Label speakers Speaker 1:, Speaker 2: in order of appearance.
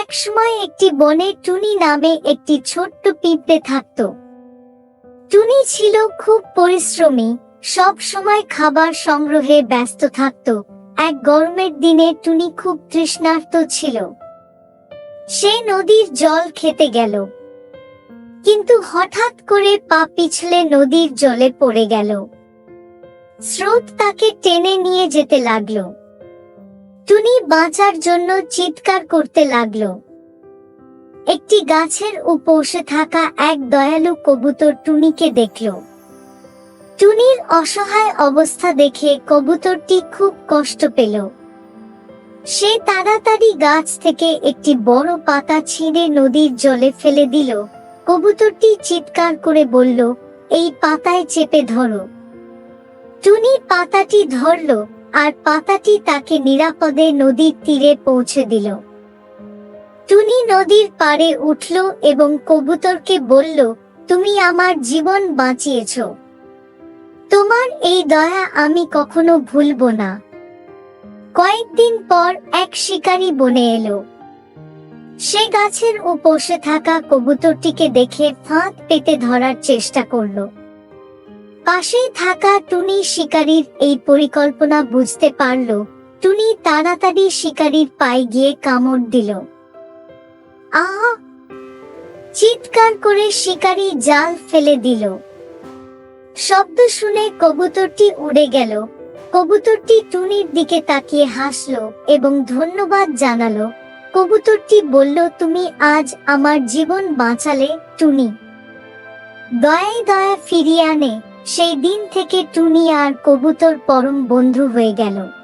Speaker 1: একসময় একটি বনে টুনি নামে একটি ছোট্ট পিঁপড়ে থাকত। টুনি ছিল খুব পরিশ্রমী, সব সময় খাবার সংগ্রহে ব্যস্ত থাকত। এক গরমের দিনে টুনি খুব তৃষ্ণার্ত ছিল। সে নদীর জল খেতে গেল, কিন্তু হঠাৎ করে পা পিছলে নদীর জলে পড়ে গেল। স্রোত তাকে টেনে নিয়ে যেতে লাগলো। টুনি বাঁচার জন্য চিৎকার করতে লাগলো। একটি গাছের উপর বসে থাকা এক দয়ালু কবুতর টুনিকে দেখলো। টুনির অসহায় অবস্থা দেখে কবুতরটি খুব কষ্ট পেল। সে তাড়াতাড়ি গাছ থেকে একটি বড় পাতা ছিঁড়ে নদীর জলে ফেলে দিল। কবুতরটি চিৎকার করে বলল, এই পাতায় চেপে ধরো। টুনি পাতাটি ধরল, আর পাতাটি তাকে নিরাপদে নদীর তীরে পৌঁছে দিল। টুনি নদীর পাড়ে উঠল এবং কবুতরকে বলল, তুমি আমার জীবন বাঁচিয়েছ। তোমার এই দয়া আমি কখনো ভুলব না। কয়েকদিন পর এক শিকারী বনে এলো। সে গাছের উপর বসে থাকা কবুতরটিকে দেখে ফাঁদ পেতে ধরার চেষ্টা করলো। পাশেই থাকা টুনি শিকারীর এই পরিকল্পনা বুঝতে পারল। টুনি তাড়াতাড়ি শিকারীর পায়ে গিয়ে কামড় দিল। আহ! চিৎকার করে শিকারী জাল ফেলে দিল। শব্দ শুনে কবুতরটি উড়ে গেল। কবুতরটি টুনির দিকে তাকিয়ে হাসলো এবং ধন্যবাদ জানালো। কবুতরটি বলল, তুমি আজ আমার জীবন বাঁচালে টুনি। দয়ায় দয়া ফিরিয়ে আনে। সেই দিন থেকে টুনি আর কবুতর পরম বন্ধু হয়ে গেল।